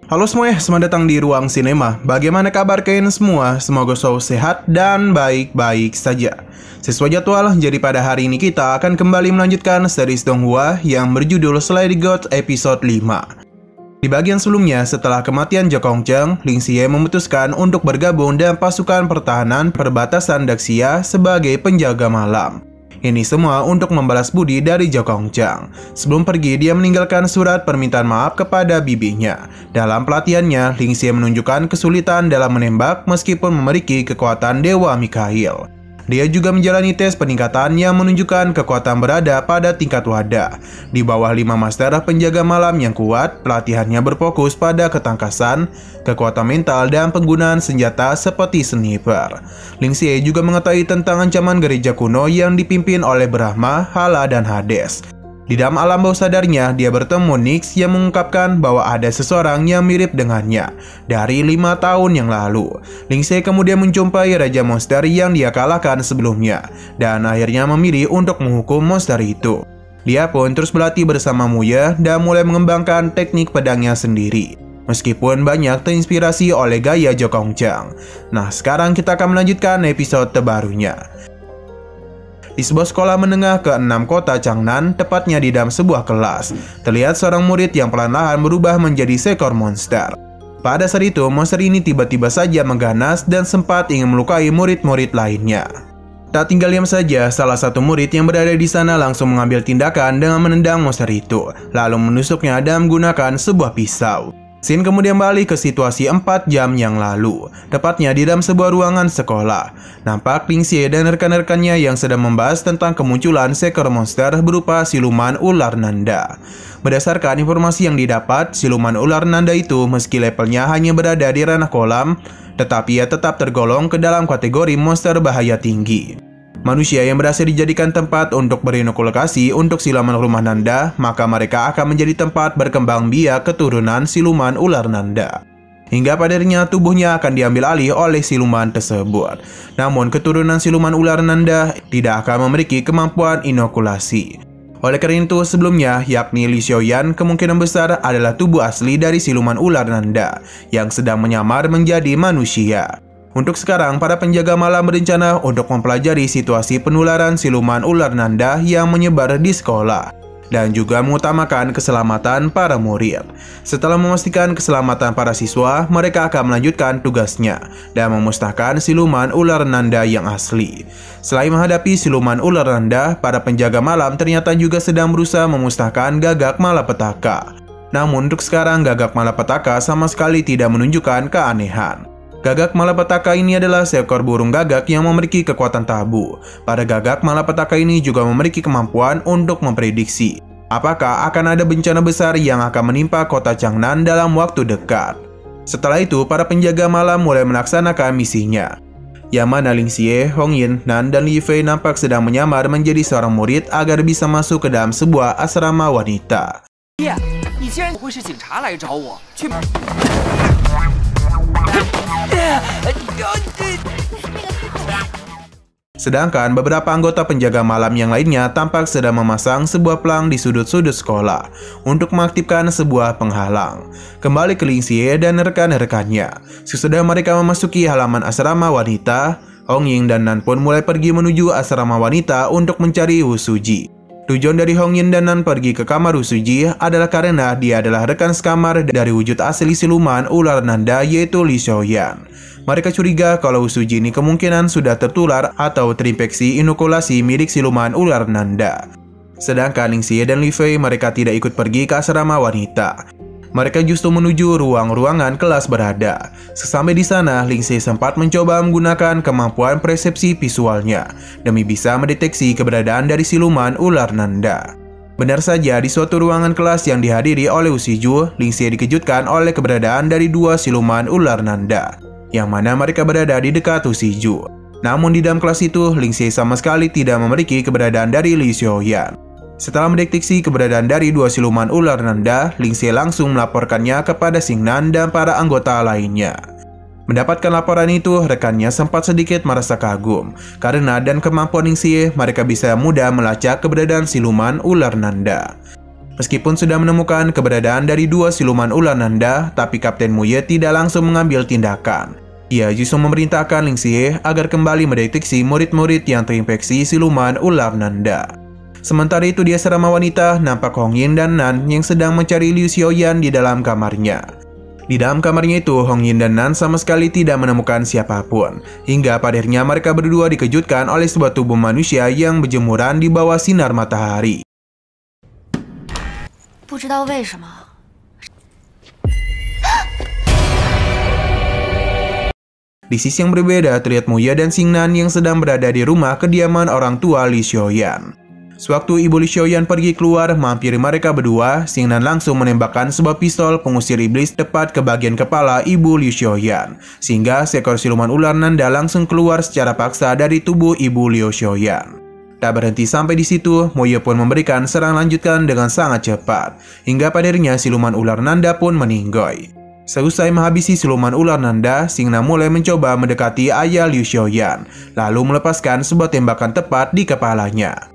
Halo semuanya, selamat datang di Ruang Sinema. Bagaimana kabar kalian semua? Semoga selalu sehat dan baik-baik saja. Sesuai jadwal, jadi pada hari ini kita akan kembali melanjutkan series Donghua yang berjudul Slay the God episode 5. Di bagian sebelumnya, setelah kematian Jokong Cheng, Ling Xie memutuskan untuk bergabung dengan pasukan pertahanan perbatasan Daxia sebagai penjaga malam. Ini semua untuk membalas budi dari Jokong Cheng. Sebelum pergi, dia meninggalkan surat permintaan maaf kepada bibinya. Dalam pelatihannya, Ling Xie menunjukkan kesulitan dalam menembak meskipun memiliki kekuatan Dewa Mikhail. Dia juga menjalani tes peningkatan yang menunjukkan kekuatan berada pada tingkat wadah. Di bawah 5 master penjaga malam yang kuat, pelatihannya berfokus pada ketangkasan, kekuatan mental, dan penggunaan senjata seperti sniper. Ling Xie juga mengetahui tentang ancaman gereja kuno yang dipimpin oleh Brahma, Hala, dan Hades. Di dalam alam bawah sadarnya, dia bertemu Nyx yang mengungkapkan bahwa ada seseorang yang mirip dengannya dari 5 tahun yang lalu. Ling Xie kemudian menjumpai Raja Monster yang dia kalahkan sebelumnya, dan akhirnya memilih untuk menghukum monster itu. Dia pun terus berlatih bersama Muye dan mulai mengembangkan teknik pedangnya sendiri, meskipun banyak terinspirasi oleh gaya Jokong Cheng. Nah, sekarang kita akan melanjutkan episode terbarunya. Di sebuah sekolah menengah ke-6 kota Changnan, tepatnya di dalam sebuah kelas, terlihat seorang murid yang perlahan-lahan berubah menjadi seekor monster. Pada saat itu, monster ini tiba-tiba saja mengganas dan sempat ingin melukai murid-murid lainnya. Tak tinggal diam saja, salah satu murid yang berada di sana langsung mengambil tindakan dengan menendang monster itu, lalu menusuknya dan menggunakan sebuah pisau. Scene kemudian balik ke situasi 4 jam yang lalu, tepatnya di dalam sebuah ruangan sekolah. Nampak Ling Xie dan rekan-rekannya yang sedang membahas tentang kemunculan seekor monster berupa siluman ular nanda. Berdasarkan informasi yang didapat, siluman ular nanda itu meski levelnya hanya berada di ranah kolam, tetapi ia tetap tergolong ke dalam kategori monster bahaya tinggi. Manusia yang berhasil dijadikan tempat untuk berinokulasi untuk siluman rumah nanda, maka mereka akan menjadi tempat berkembang biak keturunan siluman ular nanda. Hingga pada akhirnya tubuhnya akan diambil alih oleh siluman tersebut. Namun keturunan siluman ular nanda tidak akan memiliki kemampuan inokulasi. Oleh karena itu sebelumnya, yakni Li Xiaoyan kemungkinan besar adalah tubuh asli dari siluman ular nanda yang sedang menyamar menjadi manusia. Untuk sekarang, para penjaga malam berencana untuk mempelajari situasi penularan siluman ular nanda yang menyebar di sekolah, dan juga mengutamakan keselamatan para murid. Setelah memastikan keselamatan para siswa, mereka akan melanjutkan tugasnya dan memusnahkan siluman ular nanda yang asli. Selain menghadapi siluman ular nanda, para penjaga malam ternyata juga sedang berusaha memusnahkan Gagak Malapetaka. Namun untuk sekarang, Gagak Malapetaka sama sekali tidak menunjukkan keanehan. Gagak Malapetaka ini adalah seekor burung gagak yang memiliki kekuatan tabu. Pada Gagak Malapetaka ini juga memiliki kemampuan untuk memprediksi apakah akan ada bencana besar yang akan menimpa kota Changnan dalam waktu dekat. Setelah itu, para penjaga malam mulai melaksanakan misinya, yang mana Ling Xie, Hong Yin, Nan, dan Li Fei nampak sedang menyamar menjadi seorang murid agar bisa masuk ke dalam sebuah asrama wanita. Sedangkan beberapa anggota penjaga malam yang lainnya tampak sedang memasang sebuah pelang di sudut-sudut sekolah untuk mengaktifkan sebuah penghalang. Kembali ke Ling Xie dan rekan-rekannya. Sesudah mereka memasuki halaman asrama wanita, Hong Ying dan Nan pun mulai pergi menuju asrama wanita untuk mencari Wu Suji. Tujuan dari Hong Yin dan Nan pergi ke kamar Wu Suji adalah karena dia adalah rekan sekamar dari wujud asli siluman ular nanda, yaitu Li Xiaoyan. Mereka curiga kalau Wu Suji ini kemungkinan sudah tertular atau terinfeksi inokulasi milik siluman ular nanda. Sedangkan Ling Xie dan Li Fei mereka tidak ikut pergi ke asrama wanita. Mereka justru menuju ruangan kelas berada. Sesampai di sana, Ling Xie sempat mencoba menggunakan kemampuan persepsi visualnya demi bisa mendeteksi keberadaan dari siluman ular nanda. Benar saja, di suatu ruangan kelas yang dihadiri oleh Wu Shiju, Ling Xie dikejutkan oleh keberadaan dari 2 siluman ular nanda, yang mana mereka berada di dekat Wu Shiju. Namun di dalam kelas itu, Ling Xie sama sekali tidak memiliki keberadaan dari Li Xiaoyan. Setelah mendeteksi keberadaan dari 2 siluman ular nanda, Ling Xie langsung melaporkannya kepada Xing Nan dan para anggota lainnya. Mendapatkan laporan itu, rekannya sempat sedikit merasa kagum, karena dan kemampuan Ling Xie, mereka bisa mudah melacak keberadaan siluman ular nanda. Meskipun sudah menemukan keberadaan dari dua siluman ular nanda, tapi Kapten Muye tidak langsung mengambil tindakan. Ia justru memerintahkan Ling Xie agar kembali mendeteksi murid-murid yang terinfeksi siluman ular nanda. Sementara itu di asrama wanita, nampak Hong Yin dan Nan yang sedang mencari Liu Xiaoyan di dalam kamarnya. Di dalam kamarnya itu, Hong Yin dan Nan sama sekali tidak menemukan siapapun. Hingga pada akhirnya mereka berdua dikejutkan oleh sebuah tubuh manusia yang berjemuran di bawah sinar matahari. 不知道为什么。 Di sisi yang berbeda, terlihat Muye dan Xingnan yang sedang berada di rumah kediaman orang tua Li Xiaoyan. Sewaktu ibu Li Xiaoyan pergi keluar menghampiri mereka berdua, Xingnan langsung menembakkan sebuah pistol pengusir iblis tepat ke bagian kepala ibu Li Xiaoyan, sehingga seekor siluman ular nanda langsung keluar secara paksa dari tubuh ibu Liu Xiaoyan. Tak berhenti sampai di situ, Muye pun memberikan serangan lanjutan dengan sangat cepat, hingga pada akhirnya siluman ular nanda pun meninggoy. Seusai menghabisi siluman ular nanda, Xingnan mulai mencoba mendekati ayah Liu Xiaoyan, lalu melepaskan sebuah tembakan tepat di kepalanya.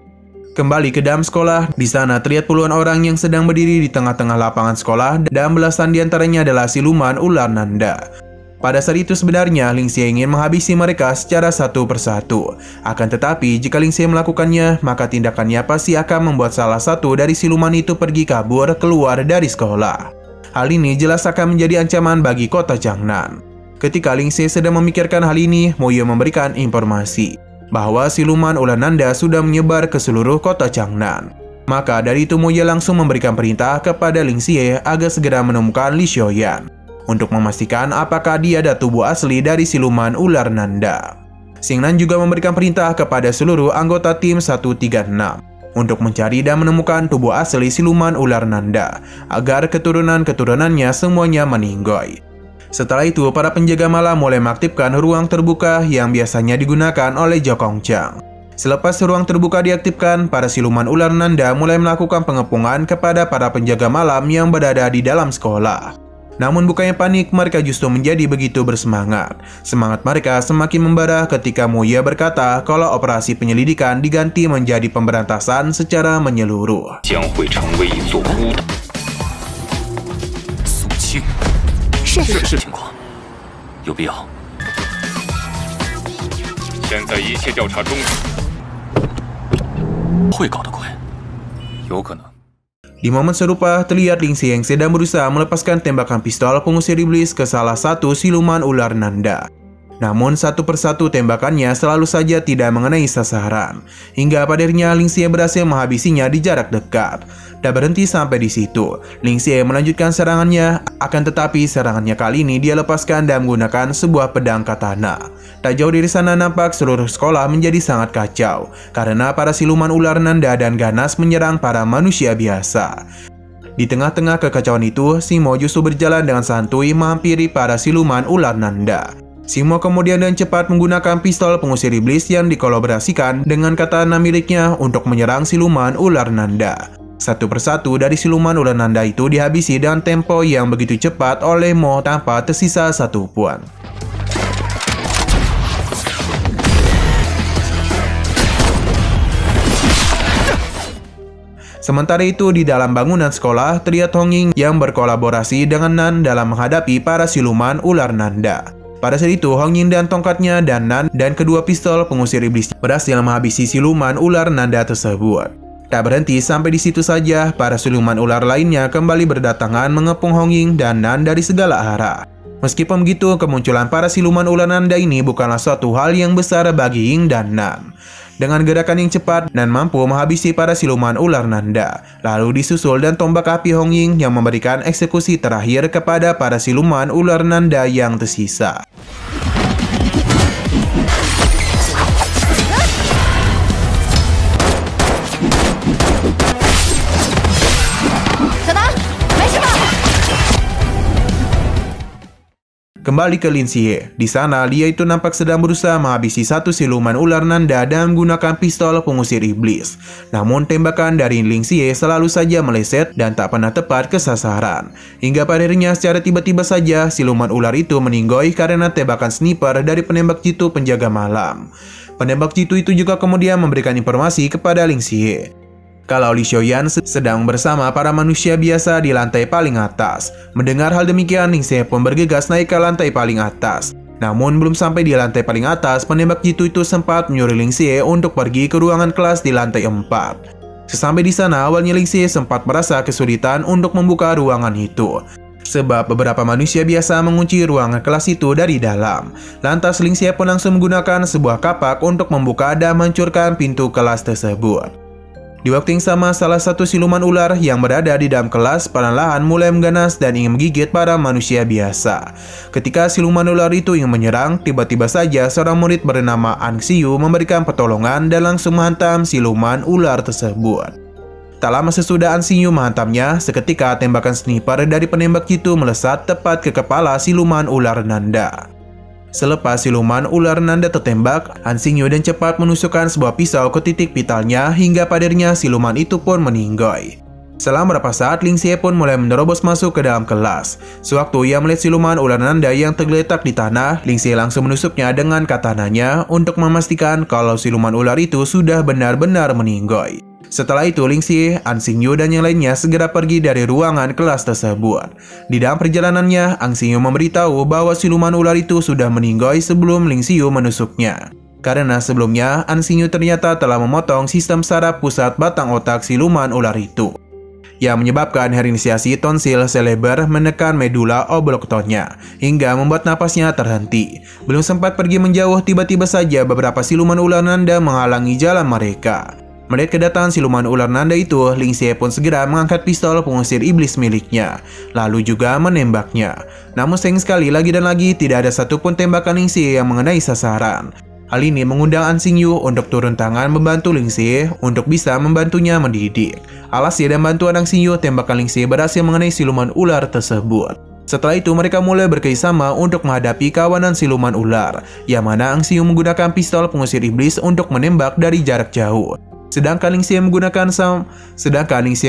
Kembali ke dalam sekolah, di sana terlihat puluhan orang yang sedang berdiri di tengah-tengah lapangan sekolah dan belasan diantaranya adalah siluman ular nanda. Pada saat itu sebenarnya Ling Xie ingin menghabisi mereka secara satu persatu. Akan tetapi jika Ling Xie melakukannya, maka tindakannya pasti akan membuat salah satu dari siluman itu pergi kabur keluar dari sekolah. Hal ini jelas akan menjadi ancaman bagi kota Jiangnan. Ketika Ling Xie sedang memikirkan hal ini, Muye memberikan informasi bahwa siluman ular nanda sudah menyebar ke seluruh kota Jiangnan. Maka dari itu Muye langsung memberikan perintah kepada Ling Xie agar segera menemukan Li Xiaoyan untuk memastikan apakah dia ada tubuh asli dari siluman ular nanda. Xingnan juga memberikan perintah kepada seluruh anggota tim 136 untuk mencari dan menemukan tubuh asli siluman ular nanda agar keturunan-keturunannya semuanya meninggoy. Setelah itu, para penjaga malam mulai mengaktifkan ruang terbuka yang biasanya digunakan oleh Zhou Gongchang. Selepas ruang terbuka diaktifkan, para siluman ular nanda mulai melakukan pengepungan kepada para penjaga malam yang berada di dalam sekolah. Namun bukannya panik, mereka justru menjadi begitu bersemangat. Semangat mereka semakin membara ketika Muye berkata kalau operasi penyelidikan diganti menjadi pemberantasan secara menyeluruh. Di momen serupa, terlihat Ling Xie yang sedang berusaha melepaskan tembakan pistol pengusir iblis ke salah satu siluman ular nanda. Namun satu persatu tembakannya selalu saja tidak mengenai sasaran. Hingga pada akhirnya Ling Xie berhasil menghabisinya di jarak dekat. Tak berhenti sampai di situ, Ling Xie melanjutkan serangannya, akan tetapi serangannya kali ini dia lepaskan dan menggunakan sebuah pedang katana. Tak jauh dari sana nampak seluruh sekolah menjadi sangat kacau, karena para siluman ular nanda dan ganas menyerang para manusia biasa. Di tengah-tengah kekacauan itu, Simo justru berjalan dengan santuy menghampiri para siluman ular nanda. Simo kemudian dengan cepat menggunakan pistol pengusir iblis yang dikolaborasikan dengan katana miliknya untuk menyerang siluman ular nanda. Satu persatu dari siluman ular nanda itu dihabisi dengan tempo yang begitu cepat oleh Mo tanpa tersisa satupun. Sementara itu di dalam bangunan sekolah terlihat Hong Ying yang berkolaborasi dengan Nan dalam menghadapi para siluman ular nanda. Pada saat itu Hong Ying dan tongkatnya dan Nan dan kedua pistol pengusir iblis berhasil menghabisi siluman ular nanda tersebut. Tak berhenti sampai di situ saja, para siluman ular lainnya kembali berdatangan mengepung Hong Ying dan Nan dari segala arah. Meskipun begitu, kemunculan para siluman ular nanda ini bukanlah suatu hal yang besar bagi Ying dan Nan. Dengan gerakan yang cepat, Nan mampu menghabisi para siluman ular nanda. Lalu disusul dan tombak api Hong Ying yang memberikan eksekusi terakhir kepada para siluman ular nanda yang tersisa. Kembali ke Lin Xie. Di sana, dia itu nampak sedang berusaha menghabisi satu siluman ular nanda dan menggunakan pistol pengusir iblis. Namun, tembakan dari Lin Xie selalu saja meleset dan tak pernah tepat ke sasaran. Hingga pada akhirnya secara tiba-tiba saja, siluman ular itu meninggoy karena tembakan sniper dari penembak jitu penjaga malam. Penembak jitu itu juga kemudian memberikan informasi kepada Lin Xie. kalau Li Xiaoyan sedang bersama para manusia biasa di lantai paling atas. Mendengar hal demikian, Ling Xie pun bergegas naik ke lantai paling atas. Namun belum sampai di lantai paling atas, penembak jitu itu sempat menyuruh Ling Xie untuk pergi ke ruangan kelas di lantai 4. Sesampai di sana, awalnya Ling Xie sempat merasa kesulitan untuk membuka ruangan itu, sebab beberapa manusia biasa mengunci ruangan kelas itu dari dalam. Lantas Ling Xie pun langsung menggunakan sebuah kapak untuk membuka dan menghancurkan pintu kelas tersebut. Di waktu yang sama, salah satu siluman ular yang berada di dalam kelas perlahan mulai mengganas dan ingin menggigit para manusia biasa. Ketika siluman ular itu ingin menyerang, tiba-tiba saja seorang murid bernama An Xiyu memberikan pertolongan dan langsung menghantam siluman ular tersebut. Tak lama sesudah An Xiyu menghantamnya, seketika tembakan sniper dari penembak itu melesat tepat ke kepala siluman ular Nanda. Selepas siluman ular Nanda tertembak, Han Xingyu dan cepat menusukkan sebuah pisau ke titik vitalnya hingga padarnya siluman itu pun meninggoy. Setelah beberapa saat, Ling Xie pun mulai menerobos masuk ke dalam kelas. Sewaktu ia melihat siluman ular Nanda yang tergeletak di tanah, Ling Xie langsung menusuknya dengan katananya untuk memastikan kalau siluman ular itu sudah benar-benar meninggoy. Setelah itu, Ling Xie, An Xingyu, dan yang lainnya segera pergi dari ruangan kelas tersebut. Di dalam perjalanannya, An Xingyu memberitahu bahwa siluman ular itu sudah meninggoy sebelum Ling Xie menusuknya. Karena sebelumnya, An Xingyu ternyata telah memotong sistem saraf pusat batang otak siluman ular itu, yang menyebabkan herinisiasi tonsil seleber menekan medula oblongatonya, hingga membuat napasnya terhenti. Belum sempat pergi menjauh, tiba-tiba saja beberapa siluman ular Nanda menghalangi jalan mereka. Melihat kedatangan siluman ular Nanda itu, Ling Xie pun segera mengangkat pistol pengusir iblis miliknya, lalu juga menembaknya. Namun sayang sekali, lagi dan lagi tidak ada satupun tembakan Ling Xie yang mengenai sasaran. Hal ini mengundang An Xingyu untuk turun tangan membantu Ling Xie untuk bisa membantunya mendidik. Alhasil dan bantuan An Xingyu, tembakan Ling Xie berhasil mengenai siluman ular tersebut. Setelah itu mereka mulai bekerjasama untuk menghadapi kawanan siluman ular, yang mana An Xingyu menggunakan pistol pengusir iblis untuk menembak dari jarak jauh. Sedangkan Ling Xie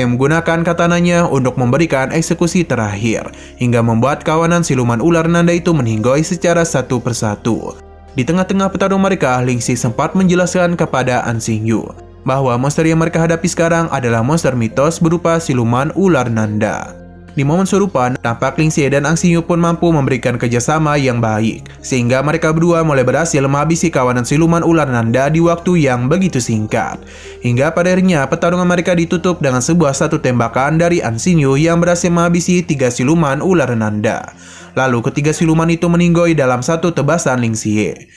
menggunakan katananya untuk memberikan eksekusi terakhir, hingga membuat kawanan siluman ular Nanda itu meninggoy secara satu persatu. Di tengah-tengah pertarungan mereka, Ling Xie sempat menjelaskan kepada An Xingyu bahwa monster yang mereka hadapi sekarang adalah monster mitos berupa siluman ular Nanda. Di momen serupa, tampak Ling Xie dan An Xingyu pun mampu memberikan kerjasama yang baik, sehingga mereka berdua mulai berhasil menghabisi kawanan siluman ular Nanda di waktu yang begitu singkat. Hingga pada akhirnya, pertarungan mereka ditutup dengan satu tembakan dari An Xingyu yang berhasil menghabisi 3 siluman ular Nanda. Lalu ketiga siluman itu meninggoy dalam satu tebasan Ling Xie.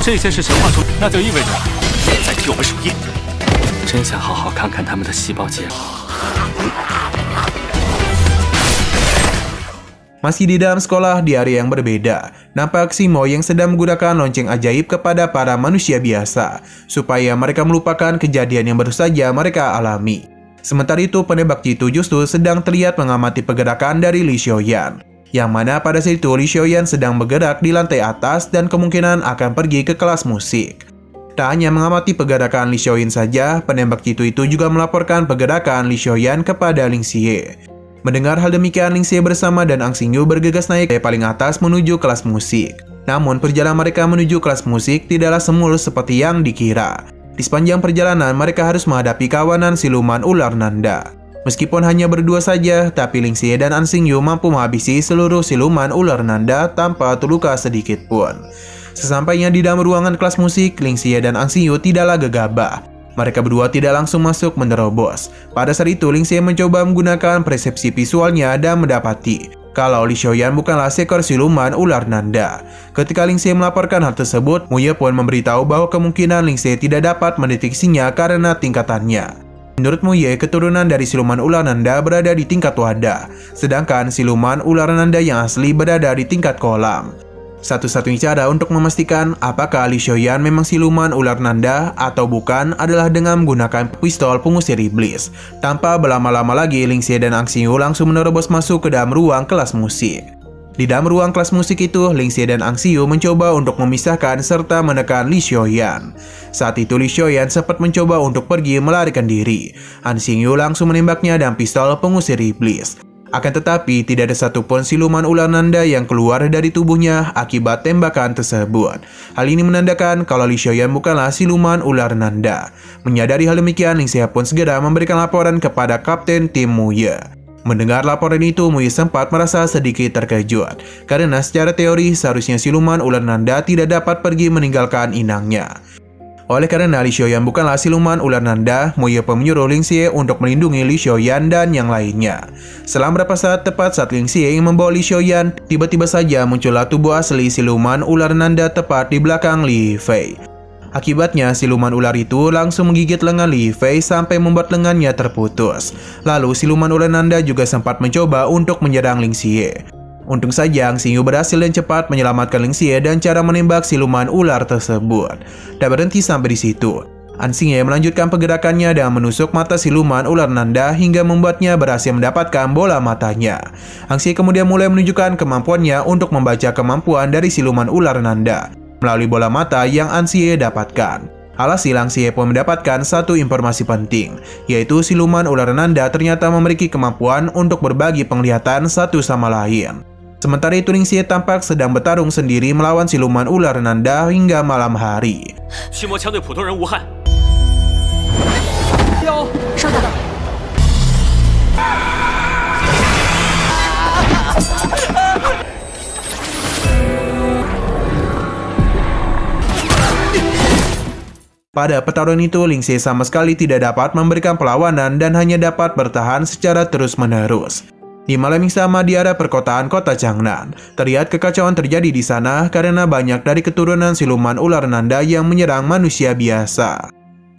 这些是神话中，那就意味着你在替我们守夜。真想好好看看他们的细胞结构。 Masih di dalam sekolah di area yang berbeda, nampak Simo yang sedang menggunakan lonceng ajaib kepada para manusia biasa, supaya mereka melupakan kejadian yang baru saja mereka alami. Sementara itu, penembak jitu justru sedang terlihat mengamati pergerakan dari Li Xiaoyan, yang mana pada saat itu Li Xiaoyan sedang bergerak di lantai atas dan kemungkinan akan pergi ke kelas musik. Tak hanya mengamati pergerakan Li Xiaoyan saja, penembak jitu itu juga melaporkan pergerakan Li Xiaoyan kepada Ling Xie. Mendengar hal demikian, Ling Xie bersama dan An Xingyu bergegas naik ke paling atas menuju kelas musik. Namun perjalanan mereka menuju kelas musik tidaklah semulus seperti yang dikira. Di sepanjang perjalanan mereka harus menghadapi kawanan siluman ular Nanda. Meskipun hanya berdua saja, tapi Ling Xie dan An Xingyu mampu menghabisi seluruh siluman ular Nanda tanpa terluka sedikit pun. Sesampainya di dalam ruangan kelas musik, Ling Xie dan An Xingyu tidaklah gegabah. Mereka berdua tidak langsung masuk menerobos. Pada saat itu, Ling Xie mencoba menggunakan persepsi visualnya dan mendapati kalau Li Xiaoyan bukanlah seekor siluman ular Nanda. Ketika Ling Xie melaporkan hal tersebut, Mu Ye pun memberitahu bahwa kemungkinan Ling Xie tidak dapat mendeteksinya karena tingkatannya. Menurut Mu Ye, keturunan dari siluman ular Nanda berada di tingkat wadah, sedangkan siluman ular Nanda yang asli berada di tingkat kolam. Satu-satunya cara untuk memastikan apakah Li Xiaoyan memang siluman ular Nanda atau bukan adalah dengan menggunakan pistol pengusir iblis. Tanpa berlama-lama lagi, Ling Xie dan An Xingyu langsung menerobos masuk ke dalam ruang kelas musik. Di dalam ruang kelas musik itu, Ling Xie dan An Xingyu mencoba untuk memisahkan serta menekan Li Xiaoyan. Saat itu Li Xiaoyan sempat mencoba untuk pergi melarikan diri. An Xingyu langsung menembaknya dengan pistol pengusir iblis. Akan tetapi, tidak ada satupun siluman ular Nanda yang keluar dari tubuhnya akibat tembakan tersebut. Hal ini menandakan kalau Li Xiaoyan bukanlah siluman ular Nanda. Menyadari hal demikian, Ling Xie pun segera memberikan laporan kepada Kapten Tim Muye. Mendengar laporan itu, Muye sempat merasa sedikit terkejut, karena secara teori seharusnya siluman ular Nanda tidak dapat pergi meninggalkan inangnya. Oleh karena Li Xiaoyan bukanlah siluman ular Nanda, Muye pun menyuruh Ling Xie untuk melindungi Li Xiaoyan dan yang lainnya. Selang beberapa saat, tepat saat Ling Xie ingin membawa Li Xiaoyan, tiba-tiba saja muncullah tubuh asli siluman ular Nanda tepat di belakang Li Fei. Akibatnya, siluman ular itu langsung menggigit lengan Li Fei sampai membuat lengannya terputus. Lalu, siluman ular Nanda juga sempat mencoba untuk menyerang Ling Xie. Untung saja, Ang Xingyu berhasil dan cepat menyelamatkan Ling Xie dan cara menembak siluman ular tersebut. Tak berhenti sampai di situ. Ang Xingyu melanjutkan pergerakannya dengan menusuk mata siluman ular Nanda hingga membuatnya berhasil mendapatkan bola matanya. Ang Xingyu kemudian mulai menunjukkan kemampuannya untuk membaca kemampuan dari siluman ular Nanda melalui bola mata yang Ang Xingyu dapatkan. Alhasil, Ang Xingyu pun mendapatkan satu informasi penting, yaitu siluman ular Nanda ternyata memiliki kemampuan untuk berbagi penglihatan satu sama lain. Sementara itu, Ling Xie tampak sedang bertarung sendiri melawan siluman ular Nanda hingga malam hari. Pada pertarungan itu, Ling Xie sama sekali tidak dapat memberikan perlawanan dan hanya dapat bertahan secara terus-menerus. Di malam yang sama di area perkotaan kota Changnan, terlihat kekacauan terjadi di sana karena banyak dari keturunan siluman ular Nanda yang menyerang manusia biasa.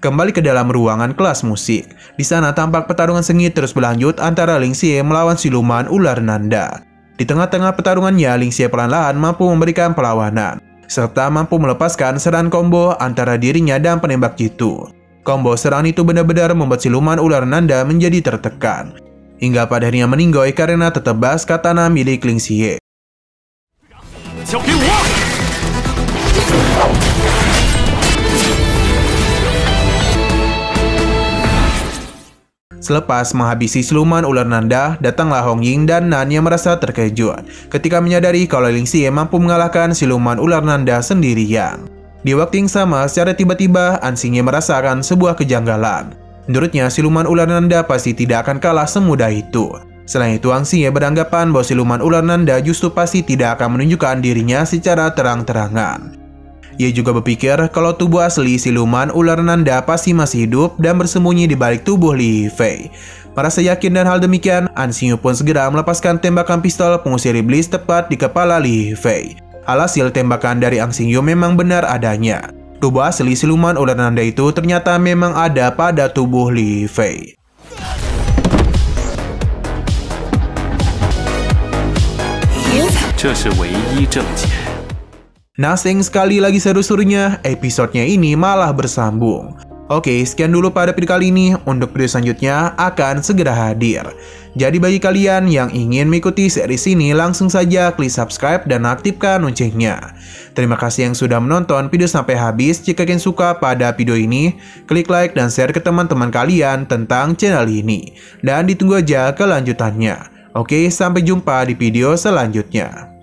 Kembali ke dalam ruangan kelas musik. Di sana tampak pertarungan sengit terus berlanjut antara Ling Xie melawan siluman ular Nanda. Di tengah-tengah pertarungannya, Ling Xie perlahan-lahan mampu memberikan perlawanan, serta mampu melepaskan serangan combo antara dirinya dan penembak jitu. Combo serangan itu benar-benar membuat siluman ular Nanda menjadi tertekan, hingga pada akhirnya meninggoy karena tertebas katana milik Ling Xie. Selepas menghabisi siluman ular Nanda, datanglah Hong Ying dan Nan yang merasa terkejut ketika menyadari kalau Ling Xie mampu mengalahkan siluman ular Nanda sendirian. Di waktu yang sama, secara tiba-tiba, Ang Xingyu merasakan sebuah kejanggalan. Menurutnya, siluman ular Nanda pasti tidak akan kalah semudah itu. Selain itu, Ang Xingyu beranggapan bahwa siluman ular Nanda justru pasti tidak akan menunjukkan dirinya secara terang-terangan. Ia juga berpikir kalau tubuh asli siluman ular Nanda pasti masih hidup dan bersembunyi di balik tubuh Li Fei. Merasa yakin dan hal demikian, Ang Xingyu pun segera melepaskan tembakan pistol pengusir iblis tepat di kepala Li Fei. Alhasil, tembakan dari Ang Xingyu memang benar adanya. Tubuh asli siluman ular Nanda itu ternyata memang ada pada tubuh Li Fei. Nasing sekali lagi seru-serunya, episodenya ini malah bersambung. Oke, sekian dulu pada video kali ini. Untuk video selanjutnya akan segera hadir. Jadi bagi kalian yang ingin mengikuti series ini, langsung saja klik subscribe dan aktifkan loncengnya. Terima kasih yang sudah menonton video sampai habis. Jika kalian suka pada video ini, klik like dan share ke teman-teman kalian tentang channel ini. Dan ditunggu aja kelanjutannya. Oke, sampai jumpa di video selanjutnya.